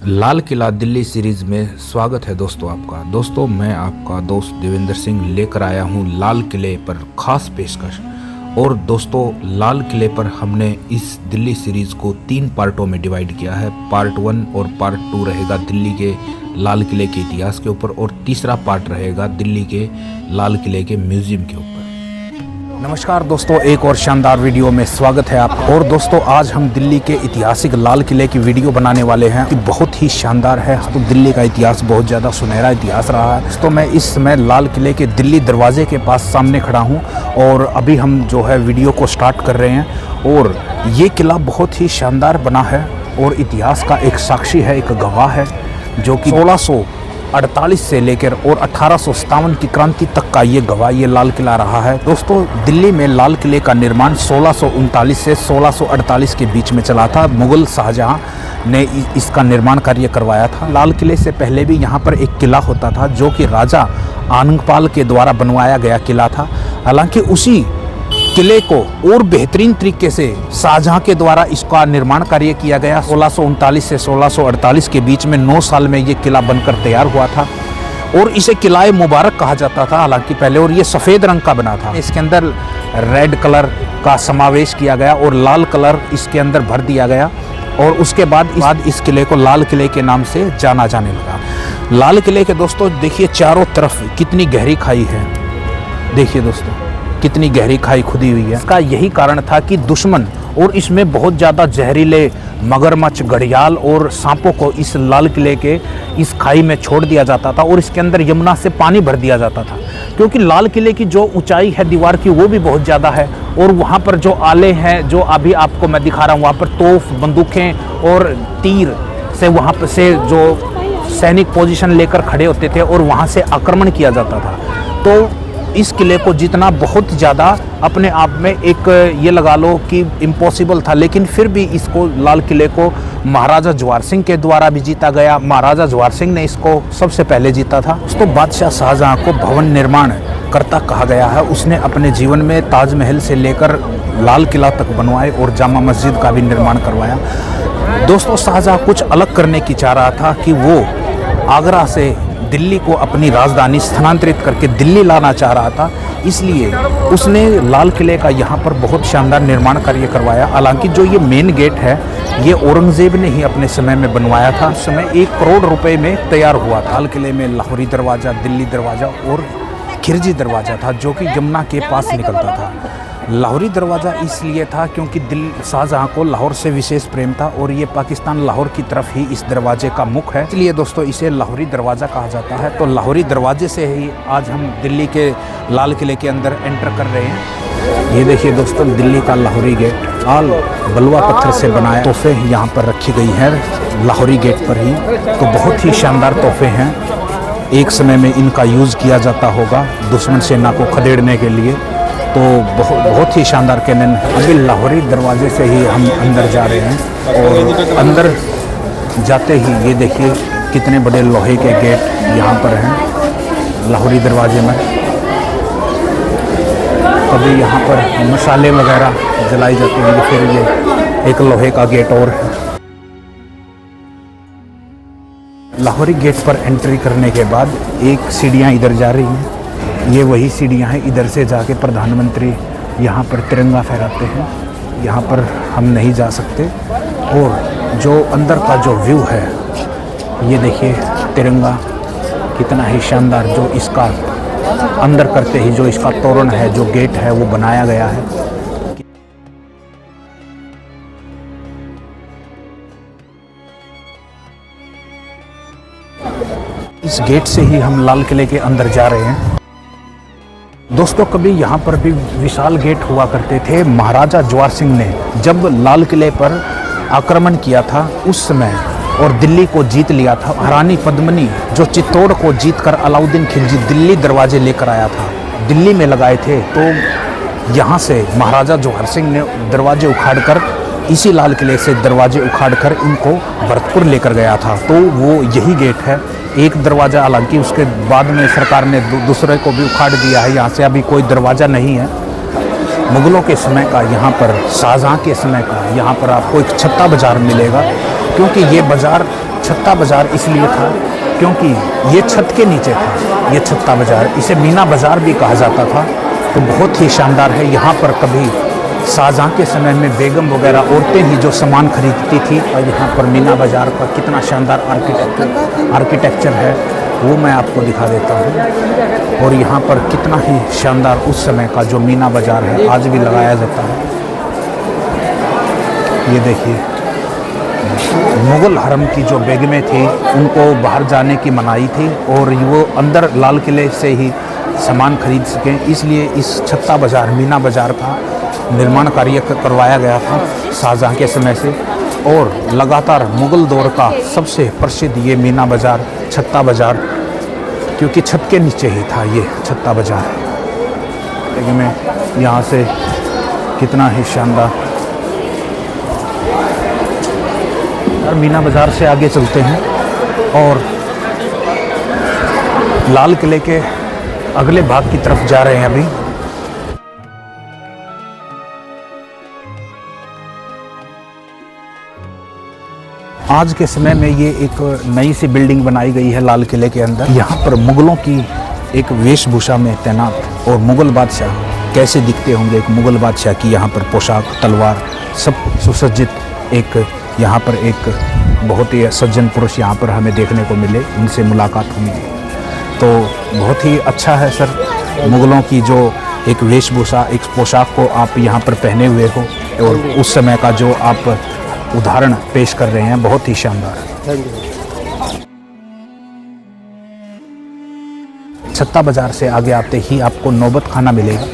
Lal Qila Delhi series में स्वागत है दोस्तों आपका। दोस्तों मैं आपका दोस्त देवेंद्र सिंह लेकर आया हूं लाल किले पर खास पेशकश। और दोस्तों लाल किले पर हमने इस दिल्ली सीरीज को 3 पार्टों में डिवाइड किया है। पार्ट 1 और पार्ट 2 रहेगा दिल्ली के लाल किले के इतिहास के ऊपर और तीसरा पार्ट रहेगा दिल्ली के लाल किले के म्यूजियम के ऊपर। नमस्कार दोस्तों, एक और शानदार वीडियो में स्वागत है आपका। और दोस्तों आज हम दिल्ली के ऐतिहासिक लाल किले की वीडियो बनाने वाले हैं कि बहुत ही शानदार है। तो दिल्ली का इतिहास बहुत ज़्यादा सुनहरा इतिहास रहा है। तो मैं इस समय लाल किले के दिल्ली दरवाजे के पास सामने खड़ा हूं और अभी हम जो है वीडियो को स्टार्ट कर रहे हैं। और ये किला बहुत ही शानदार बना है और इतिहास का एक साक्षी है, एक गवाह है, जो कि 1648 से लेकर और 1857 की क्रांति तक का ये गवाह ये लाल किला रहा है। दोस्तों दिल्ली में लाल किले का निर्माण 1639 से 1648 के बीच में चला था। मुगल शाहजहां ने इसका निर्माण कार्य करवाया था। लाल किले से पहले भी यहाँ पर एक किला होता था जो कि राजा आनंगपाल के द्वारा बनवाया गया किला था। हालांकि उसी किले को और बेहतरीन तरीके से शाहजहां के द्वारा इसका निर्माण कार्य किया गया। 1639 से 1648 के बीच में 9 साल में ये किला बनकर तैयार हुआ था और इसे किला-ए मुबारक कहा जाता था हालांकि पहले। और ये सफ़ेद रंग का बना था। इसके अंदर रेड कलर का समावेश किया गया और लाल कलर इसके अंदर भर दिया गया और उसके बाद इस किले को लाल किले के नाम से जाना जाने लगा। लाल किले के दोस्तों देखिए चारों तरफ कितनी गहरी खाई है। देखिए दोस्तों कितनी गहरी खाई खुदी हुई है। इसका यही कारण था कि दुश्मन और इसमें बहुत ज़्यादा जहरीले मगरमच्छ, घड़ियाल और सांपों को इस लाल किले के इस खाई में छोड़ दिया जाता था और इसके अंदर यमुना से पानी भर दिया जाता था। क्योंकि लाल किले की जो ऊंचाई है दीवार की वो भी बहुत ज़्यादा है और वहाँ पर जो आले हैं जो अभी आपको मैं दिखा रहा हूँ, वहाँ पर तोप, बंदूकें और तीर से वहाँ पर से जो सैनिक पोजीशन लेकर खड़े होते थे और वहाँ से आक्रमण किया जाता था। तो इस किले को जीतना बहुत ज़्यादा अपने आप में एक ये लगा लो कि इम्पॉसिबल था, लेकिन फिर भी इसको लाल किले को महाराजा जवाहर सिंह के द्वारा भी जीता गया। महाराजा जवाहर सिंह ने इसको सबसे पहले जीता था। उसको बादशाह शाहजहां को भवन निर्माण करता कहा गया है। उसने अपने जीवन में ताजमहल से लेकर लाल किला तक बनवाए और जामा मस्जिद का भी निर्माण करवाया। दोस्तों शाहजहां कुछ अलग करने की चाह रहा था कि वो आगरा से दिल्ली को अपनी राजधानी स्थानांतरित करके दिल्ली लाना चाह रहा था, इसलिए उसने लाल किले का यहाँ पर बहुत शानदार निर्माण कार्य करवाया। हालांकि जो ये मेन गेट है ये औरंगजेब ने ही अपने समय में बनवाया था। उस समय 1 करोड़ रुपए में तैयार हुआ था। लाल किले में लाहौरी दरवाज़ा, दिल्ली दरवाज़ा और खिरजी दरवाज़ा था जो कि यमुना के पास निकलता था। लाहौरी दरवाज़ा इसलिए था क्योंकि शाहजहां को लाहौर से विशेष प्रेम था और ये पाकिस्तान लाहौर की तरफ ही इस दरवाजे का मुख है, इसलिए दोस्तों इसे लाहौरी दरवाज़ा कहा जाता है। तो लाहौरी दरवाजे से ही आज हम दिल्ली के लाल किले के अंदर एंटर कर रहे हैं। ये देखिए दोस्तों दिल्ली का लाहौरी गेट लाल बलुआ पत्थर से बनाया तोहफे यहाँ पर रखी गई हैं लाहौरी गेट पर ही। तो बहुत ही शानदार तोहफे हैं। एक समय में इनका यूज़ किया जाता होगा दुश्मन सेना को खदेड़ने के लिए। तो बहुत ही शानदार कैनन। अभी लाहौरी दरवाजे से ही हम अंदर जा रहे हैं और अंदर जाते ही ये देखिए कितने बड़े लोहे के गेट यहाँ पर हैं लाहौरी दरवाजे में। कभी यहाँ पर मसाले वगैरह जलाई जाती हैं, फिर ये एक लोहे का गेट और है। लाहौरी गेट पर एंट्री करने के बाद एक सीढ़ियाँ इधर जा रही हैं। ये वही सीढ़ियाँ हैं, इधर से जाके प्रधानमंत्री यहाँ पर तिरंगा फहराते हैं। यहाँ पर हम नहीं जा सकते। और जो अंदर का जो व्यू है ये देखिए तिरंगा कितना ही शानदार, जो इसका अंदर करते ही जो इसका तोरण है, जो गेट है वो बनाया गया है। इस गेट से ही हम लाल किले के अंदर जा रहे हैं। दोस्तों कभी यहाँ पर भी विशाल गेट हुआ करते थे। महाराजा जवाहर सिंह ने जब लाल किले पर आक्रमण किया था उस समय और दिल्ली को जीत लिया था, महारानी पद्मिनी जो चित्तौड़ को जीतकर अलाउद्दीन खिलजी दिल्ली दरवाजे लेकर आया था, दिल्ली में लगाए थे। तो यहाँ से महाराजा जवाहर सिंह ने दरवाजे उखाड़कर इसी लाल किले से दरवाजे उखाड़कर इनको भरतपुर लेकर गया था। तो वो यही गेट है। एक दरवाज़ा, हालांकि उसके बाद में सरकार ने दूसरे को भी उखाड़ दिया है। यहाँ से अभी कोई दरवाज़ा नहीं है। मुग़लों के समय का यहाँ पर, शाहजहां के समय का यहाँ पर आपको एक छत्ता बाज़ार मिलेगा, क्योंकि ये बाज़ार छत्ता बाज़ार इसलिए था क्योंकि ये छत के नीचे था, ये छत्ता बाज़ार, इसे मीना बाज़ार भी कहा जाता था। तो बहुत ही शानदार है। यहाँ पर कभी शाहजहाँ के समय में बेगम वगैरह औरतें ही जो सामान खरीदती थी, और यहाँ पर मीना बाज़ार का कितना शानदार आर्किटेक्चर है वो मैं आपको दिखा देता हूँ। और यहाँ पर कितना ही शानदार उस समय का जो मीना बाज़ार है आज भी लगाया जाता है। ये देखिए, मुग़ल हरम की जो बेगमें थी उनको बाहर जाने की मनाही थी और वो अंदर लाल किले से ही सामान खरीद सकें, इसलिए इस छत्ता बाज़ार, मीना बाज़ार का निर्माण कार्य करवाया गया था शाहजहाँ के समय से। और लगातार मुग़ल दौर का सबसे प्रसिद्ध ये मीना बाज़ार, छत्ता बाज़ार, क्योंकि छत के नीचे ही था ये छत्ता बाज़ार। बेगमें यहाँ से कितना ही शानदार। मीना बाज़ार से आगे चलते हैं और लाल किले के अगले भाग की तरफ जा रहे हैं अभी। आज के समय में ये एक नई सी बिल्डिंग बनाई गई है लाल किले के अंदर। यहाँ पर मुग़लों की एक वेशभूषा में तैनात और मुग़ल बादशाह कैसे दिखते होंगे, एक मुग़ल बादशाह की यहाँ पर पोशाक, तलवार, सब सुसज्जित। एक यहाँ पर एक बहुत ही सज्जन पुरुष यहाँ पर हमें देखने को मिले, उनसे मुलाकात हुई, तो बहुत ही अच्छा है सर। मुग़लों की जो एक वेशभूषा, एक पोशाक को आप यहाँ पर पहने हुए हो और उस समय का जो आप उदाहरण पेश कर रहे हैं, बहुत ही शानदार। छत्ता बाज़ार से आगे आते ही आपको नौबत खाना मिलेगा।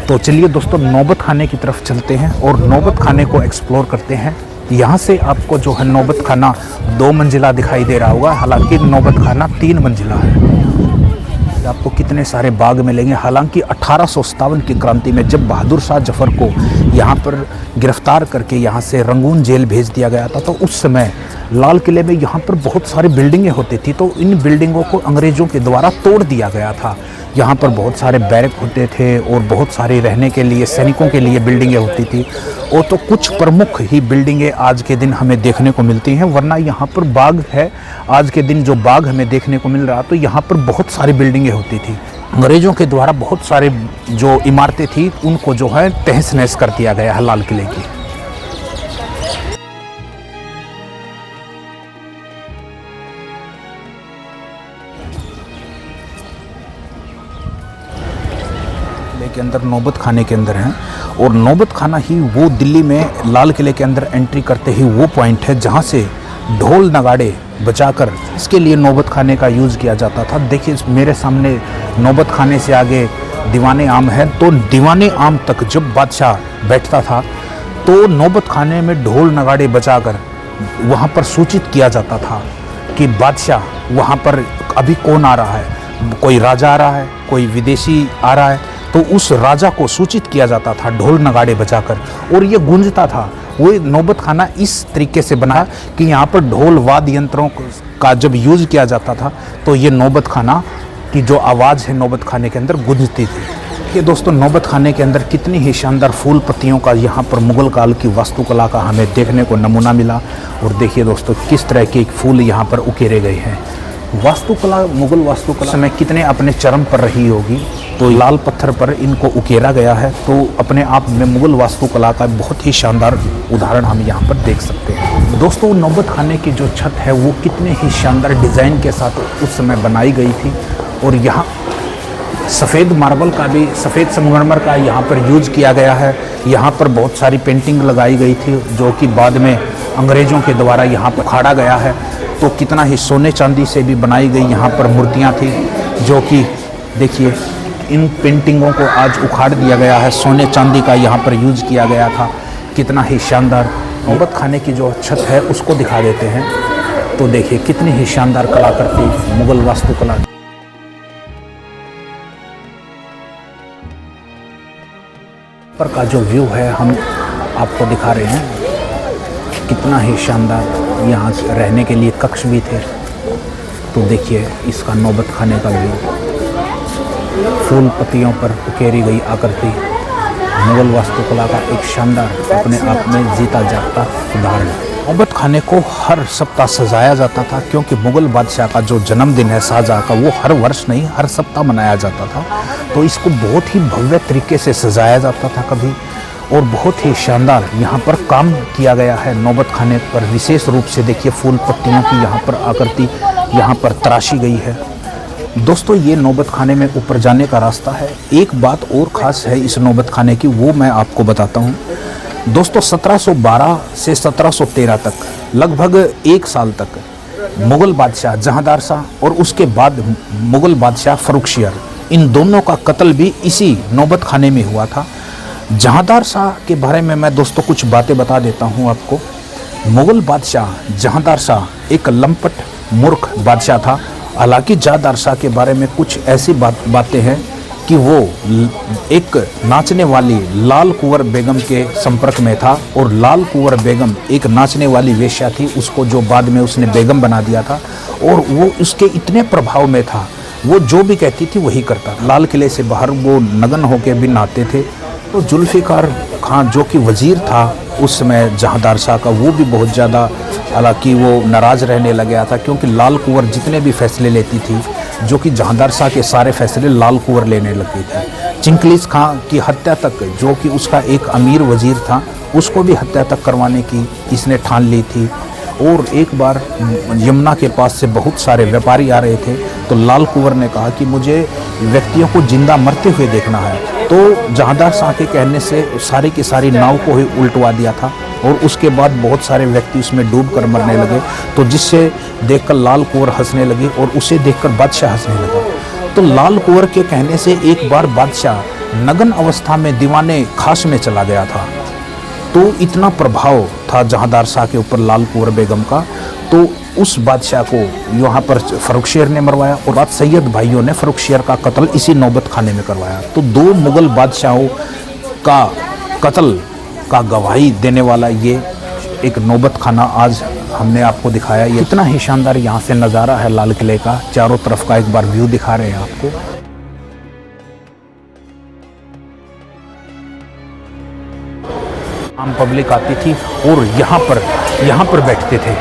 तो चलिए दोस्तों, नौबत खाने की तरफ चलते हैं और नौबत खाने को एक्सप्लोर करते हैं। यहाँ से आपको जो है नौबत खाना 2 मंजिला दिखाई दे रहा होगा, हालांकि नौबत खाना 3 मंजिला है। आपको कितने सारे बाग मिलेंगे। हालांकि 1857 की क्रांति में जब बहादुर शाह जफर को यहाँ पर गिरफ्तार करके यहाँ से रंगून जेल भेज दिया गया था, तो उस समय लाल किले में यहाँ पर बहुत सारी बिल्डिंगें होती थी, तो इन बिल्डिंगों को अंग्रेज़ों के द्वारा तोड़ दिया गया था। यहाँ पर बहुत सारे बैरक होते थे और बहुत सारे रहने के लिए, सैनिकों के लिए बिल्डिंगें होती थी। और तो कुछ प्रमुख ही बिल्डिंगें आज के दिन हमें देखने को मिलती हैं, वरना यहाँ पर बाग है। आज के दिन जो बाग हमें देखने को मिल रहा, तो यहाँ पर बहुत सारी बिल्डिंगें होती थी। अंग्रेज़ों के द्वारा बहुत सारे जो इमारतें थी उनको जो है तहस नहस कर दिया गया है लाल किले की। के अंदर नौबत खाने के अंदर हैं, और नौबत खाना ही वो दिल्ली में लाल किले के अंदर एंट्री करते ही वो पॉइंट है जहाँ से ढोल नगाड़े बजाकर इसके लिए नौबत खाने का यूज़ किया जाता था। देखिए मेरे सामने नौबत खाने से आगे दीवाने आम है, तो दीवाने आम तक जब बादशाह बैठता था तो नौबत खाने में ढोल नगाड़े बजाकर वहाँ पर सूचित किया जाता था कि बादशाह वहाँ पर अभी कौन आ रहा है, कोई राजा आ रहा है, कोई विदेशी आ रहा है, तो उस राजा को सूचित किया जाता था ढोल नगाड़े बजाकर, और ये गूंजता था। वो नौबत खाना इस तरीके से बना कि यहाँ पर ढोल वाद्य यंत्रों का जब यूज़ किया जाता था तो ये नौबत खाना की जो आवाज़ है नौबत खाने के अंदर गूंजती थी। ये दोस्तों, नौबत खाने के अंदर कितनी ही शानदार फूल पत्तियों का यहाँ पर मुग़ल काल की वास्तुकला का हमें देखने को नमूना मिला। और देखिए दोस्तों, किस तरह के फूल यहाँ पर उकेरे गए हैं। वास्तुकला, मुग़ल वास्तुकला समय कितने अपने चरम पर रही होगी, तो लाल पत्थर पर इनको उकेरा गया है, तो अपने आप में मुग़ल वास्तुकला का बहुत ही शानदार उदाहरण हम यहाँ पर देख सकते हैं। दोस्तों, नौबत खाने की जो छत है वो कितने ही शानदार डिज़ाइन के साथ उस समय बनाई गई थी, और यहाँ सफ़ेद मार्बल का भी, सफ़ेद संगमरमर का यहाँ पर यूज़ किया गया है। यहाँ पर बहुत सारी पेंटिंग लगाई गई थी जो कि बाद में अंग्रेज़ों के द्वारा यहाँ पर उखाड़ा गया है। तो कितना ही सोने चांदी से भी बनाई गई यहाँ पर मूर्तियाँ थी, जो कि देखिए इन पेंटिंगों को आज उखाड़ दिया गया है। सोने चांदी का यहाँ पर यूज़ किया गया था। कितना ही शानदार। नौबत खाने की जो छत है उसको दिखा देते हैं, तो देखिए कितनी ही शानदार कलाकृति मुग़ल वास्तुकला। पर का जो व्यू है हम आपको दिखा रहे हैं, कितना ही शानदार। यहाँ रहने के लिए कक्ष भी थे। तो देखिए इसका नौबत खाने का व्यू, फूल पत्तियों पर उकेरी गई आकृति, मुग़ल वास्तुकला का एक शानदार अपने आप में जीता जागता उदाहरण। नौबत खाने को हर सप्ताह सजाया जाता था, क्योंकि मुग़ल बादशाह का जो जन्मदिन है शाहजहाँ का, वो हर वर्ष नहीं हर सप्ताह मनाया जाता था। तो इसको बहुत ही भव्य तरीके से सजाया जाता था कभी, और बहुत ही शानदार यहाँ पर काम किया गया है नौबत खाने पर। विशेष रूप से देखिए फूल पट्टियों की यहाँ पर आकृति यहाँ पर तराशी गई है। दोस्तों ये नौबत खाने में ऊपर जाने का रास्ता है। एक बात और ख़ास है इस नौबत खाने की, वो मैं आपको बताता हूँ। दोस्तों 1712 से 1713 तक, लगभग 1 साल तक, मुग़ल बादशाह जहांदार शाह और उसके बाद मुग़ल बादशाह फ़र्रुखशियर, इन दोनों का कत्ल भी इसी नौबत खाने में हुआ था। जहांदार शाह के बारे में मैं दोस्तों कुछ बातें बता देता हूँ आपको। मुग़ल बादशाह जहांदार शाह एक लंपट मूर्ख बादशाह था। हालांकि जहांदार शाह के बारे में कुछ ऐसी बातें हैं कि वो एक नाचने वाली लाल कुंवर बेगम के संपर्क में था, और लाल कुंवर बेगम एक नाचने वाली वेश्या थी, उसको जो बाद में उसने बेगम बना दिया था, और वो उसके इतने प्रभाव में था, वो जो भी कहती थी वही करता। लाल किले से बाहर वो नग्न होकर भी नहाते थे। तो जुल्फ़िकार खान जो कि वज़ीर था उस समय जहांदार शाह का, वो भी बहुत ज़्यादा, हालांकि वो नाराज़ रहने लग गया था, क्योंकि लाल कुंवर जितने भी फैसले लेती थी, जो कि जहांदार शाह के सारे फैसले लाल कुंवर लेने लगी थी। चिंगलीज़ खान की हत्या तक, जो कि उसका एक अमीर वज़ीर था, उसको भी हत्या तक करवाने की इसने ठान ली थी। और एक बार यमुना के पास से बहुत सारे व्यापारी आ रहे थे, तो लाल कुंवर ने कहा कि मुझे व्यक्तियों को जिंदा मरते हुए देखना है। तो जहांदार शाह के कहने से सारी की सारी नाव को ही उल्टवा दिया था, और उसके बाद बहुत सारे व्यक्ति उसमें डूब कर मरने लगे। तो जिससे देखकर लाल कुंवर हंसने लगी, और उसे देखकर बादशाह हंसने लगा। तो लाल कुंवर के कहने से एक बार बादशाह नग्न अवस्था में दीवाने खास में चला गया था। तो इतना प्रभाव था जहांदार शाह के ऊपर लाल कुंवर बेगम का, तो उस बादशाह को यहाँ पर फ़र्रुखशियर ने मरवाया, और बाद सैयद भाइयों ने फ़र्रुखशियर का कत्ल इसी नौबत खाने में करवाया। तो 2 मुग़ल बादशाहों का कत्ल का गवाही देने वाला ये एक नौबत खाना आज हमने आपको दिखाया। ये इतना ही शानदार यहाँ से नज़ारा है लाल किले का, चारों तरफ का एक बार व्यू दिखा रहे हैं आपको। आम पब्लिक आती थी और यहाँ पर बैठते थे,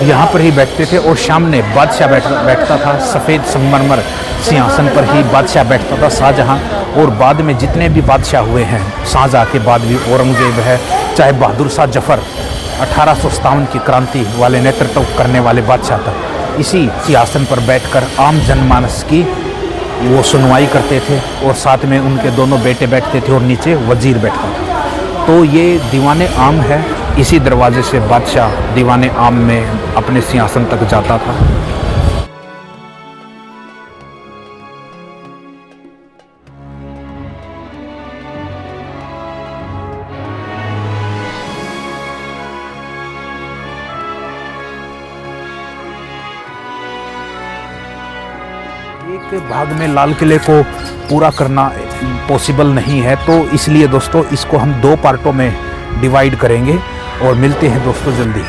यहाँ पर ही बैठते थे, और सामने बादशाह बैठता था। सफ़ेद संगमरमर सिंहासन पर ही बादशाह बैठता था शाहजहाँ। और बाद में जितने भी बादशाह हुए हैं, शाहजहाँ के बाद भी औरंगज़ेब है, चाहे बहादुर शाह जफ़र 1857 की क्रांति वाले नेतृत्व करने वाले बादशाह तक, इसी सिंहासन पर बैठकर आम जनमानस की वो सुनवाई करते थे, और साथ में उनके दोनों बेटे बैठते थे, और नीचे वज़ीर बैठता था। तो ये दीवाने आम है, इसी दरवाजे से बादशाह दीवाने आम में अपने सिंहासन तक जाता था। एक भाग में लाल किले को पूरा करना पॉसिबल नहीं है, तो इसलिए दोस्तों इसको हम 2 पार्टों में डिवाइड करेंगे, और मिलते हैं दोस्तों जल्दी।